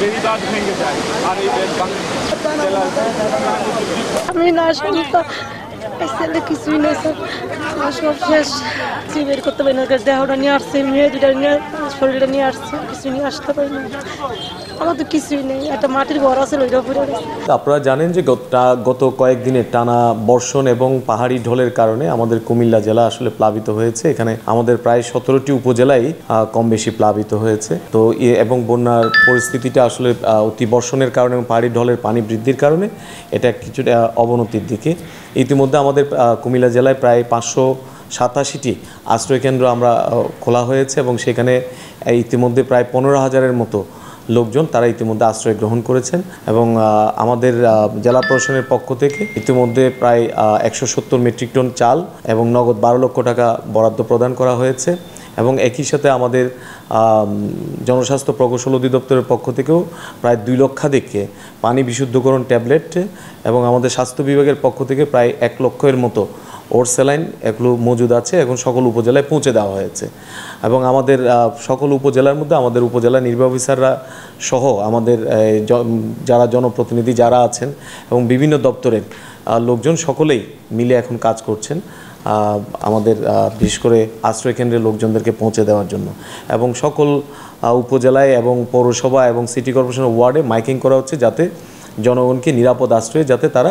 বেড়িবাঁধ ভেঙে যায়। আর এই আমি না সন্তান ছেলে কিছুই নেই স্যার, সব শেষ। কিছুই বের করতে পারি না, দেহটা নিয়ে আসছে, মেয়ে দুটা নিয়ে শরীরটা নিয়ে আসছে, কিছু নিয়ে আসতে পারি না। আমার তো কিছুই নেই, একটা মাটির ঘর আছে ওইটা পুরো। আপনারা জানেন যে গত কয়েকদিনের টানা বর্ষণ এবং পাহাড়ি ঢলের কারণে আমাদের কুমিল্লা জেলা আসলে প্লাবিত হয়েছে। এখানে আমাদের প্রায় 17টি উপজেলাই কম বেশি প্লাবিত হয়েছে। তো এবং বন্যার পরিস্থিতিটা আসলে অতি বর্ষণের কারণে এবং পাহাড়ি ঢলের পানি বৃদ্ধির কারণে এটা কিছুটা অবনতির দিকে। ইতিমধ্যে আমাদের কুমিল্লা জেলায় প্রায় 587টি আশ্রয়কেন্দ্র আমরা খোলা হয়েছে এবং সেখানে ইতিমধ্যে প্রায় 15,000-এর মতো লোকজন তারা ইতিমধ্যে আশ্রয় গ্রহণ করেছেন এবং আমাদের জেলা প্রশাসনের পক্ষ থেকে ইতিমধ্যে প্রায় 170 মেট্রিক টন চাল এবং নগদ 12 লক্ষ টাকা বরাদ্দ প্রদান করা হয়েছে এবং একই সাথে আমাদের জনস্বাস্থ্য প্রকৌশল অধিদপ্তরের পক্ষ থেকেও প্রায় 2 লক্ষাধিক পানি বিশুদ্ধকরণ ট্যাবলেট এবং আমাদের স্বাস্থ্য বিভাগের পক্ষ থেকে প্রায় 1 লক্ষের মতো ওর স্যালাইন এগুলো মজুদ আছে, এখন সকল উপজেলায় পৌঁছে দেওয়া হয়েছে এবং আমাদের সকল উপজেলার মধ্যে আমাদের উপজেলা নির্বাহী অফিসাররা সহ আমাদের যারা জনপ্রতিনিধি যারা আছেন এবং বিভিন্ন দপ্তরের লোকজন সকলেই মিলে এখন কাজ করছেন আমাদের বিশেষ করে আশ্রয়কেন্দ্রের লোকজনদেরকে পৌঁছে দেওয়ার জন্য এবং সকল উপজেলায় এবং পৌরসভা এবং সিটি কর্পোরেশনের ওয়ার্ডে মাইকিং করা হচ্ছে যাতে জনগণকে নিরাপদ আশ্রয়ে যাতে তারা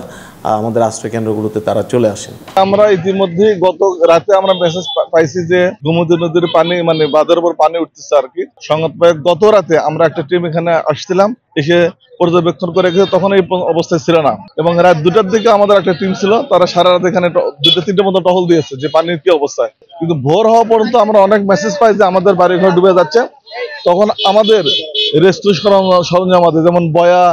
আমাদের আশ্রয় কেন্দ্রগুলোতে তারা চলে আসেন। আমরা ইতিমধ্যে গত রাতে আমরা মেসেজ পাইছি যে গোমতী নদীর পানি মানে বাঁধের উপর পানি উঠতেছে আর কি। সংবাদ পেয়ে গত রাতে আমরা একটা টিম এখানে আসছিলাম, এসে পর্যবেক্ষণ করে গেছে, তখন এই অবস্থায় ছিল না এবং রাত 2টার দিকে আমাদের একটা টিম ছিল, তারা সারা রাত এখানে 2-3টের মতো টহল দিয়েছে যে পানির কি অবস্থায়। কিন্তু ভোর হওয়া পর্যন্ত আমরা অনেক মেসেজ পাই যে আমাদের বাড়িঘর ডুবে যাচ্ছে। তখন আমাদের রেস্কিউ সরঞ্জাম আছে, যেমন বয়া,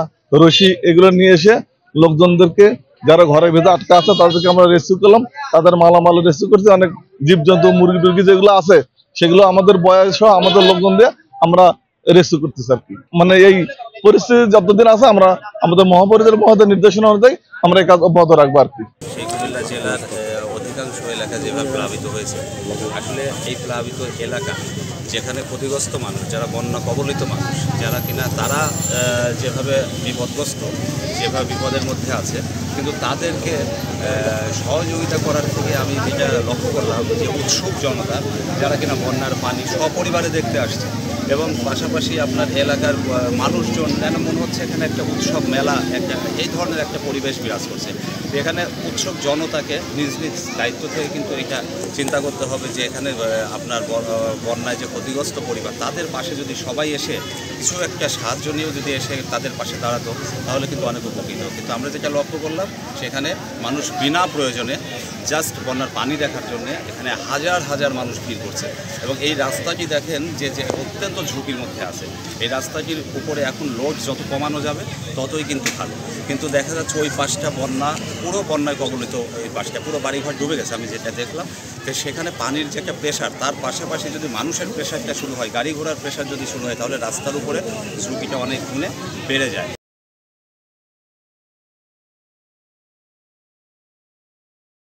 রশি, এগুলো নিয়ে এসে লোকজনদেরকে যারা ঘরের ভেতরে আটকা আছে তাদেরকে আমরা রেস্কিউ করলাম, তাদের মালামাল রেস্কিউ করছি। অনেক জীবজন্তু মুরগি টুরগি যেগুলো আছে সেগুলো আমাদের বয়স সহ আমাদের লোকজন দিয়ে আমরা রেস্কিউ করতেছি আর কি। মানে এই পরিস্থিতি যতদিন আছে আমরা আমাদের মহাপরিচালক নির্দেশনা অনুযায়ী আমরা এই কাজ অব্যাহত রাখবো আর কি। কুমিল্লা জেলার অধিকাংশ এলাকা যেভাবে প্লাবিত হয়েছে, আসলে এই প্লাবিত এলাকা যেখানে ক্ষতিগ্রস্ত মানুষ, যারা বন্যা কবলিত মানুষ, যারা কিনা তারা যেভাবে বিপদগ্রস্ত, যেভাবে বিপদের মধ্যে আছে, কিন্তু তাদেরকে সহযোগিতা করার থেকে আমি যেটা লক্ষ্য করলাম যে উৎসুক জনতা যারা কিনা বন্যার পানি সপরিবারে দেখতে আসছে এবং পাশাপাশি আপনার এলাকার মানুষজন যেন মনে হচ্ছে এখানে একটা উৎসব মেলা একটা এই ধরনের একটা পরিবেশ বিরাজ করছে। এখানে উৎসুক জনতাকে নিজ নিজ দায়িত্ব থেকে কিন্তু এটা চিন্তা করতে হবে যে এখানে আপনার বন্যায় যে ক্ষতিগ্রস্ত পরিবার তাদের পাশে যদি সবাই এসে কিছু একটা সাহায্য নিয়েও যদি এসে তাদের পাশে দাঁড়াতো তাহলে কিন্তু অনেক উপকৃত। কিন্তু আমরা যেটা লক্ষ্য করলাম সেখানে মানুষ বিনা প্রয়োজনে জাস্ট বন্যার পানি দেখার জন্য এখানে হাজার হাজার মানুষ ভিড় করছে এবং এই রাস্তাটি দেখেন যে অত্যন্ত ঝুঁকির মধ্যে আছে। এই রাস্তাটির উপরে এখন লোড যত কমানো যাবে ততই কিন্তু ভালো, কিন্তু দেখা যাচ্ছে ওই পাশটা বন্যা পুরো বন্যায় কবলিত, ওই পাশটা পুরো বাড়িঘর ডুবে গেছে আমি যেটা দেখলাম। তো সেখানে পানির যে একটা প্রেশার, তার পাশাপাশি যদি মানুষের প্রেশারটা শুরু হয়, গাড়ি ঘোড়ার প্রেশার যদি শুরু হয়, তাহলে রাস্তার উপরে ঝুঁকিটা অনেক গুণে বেড়ে যায়।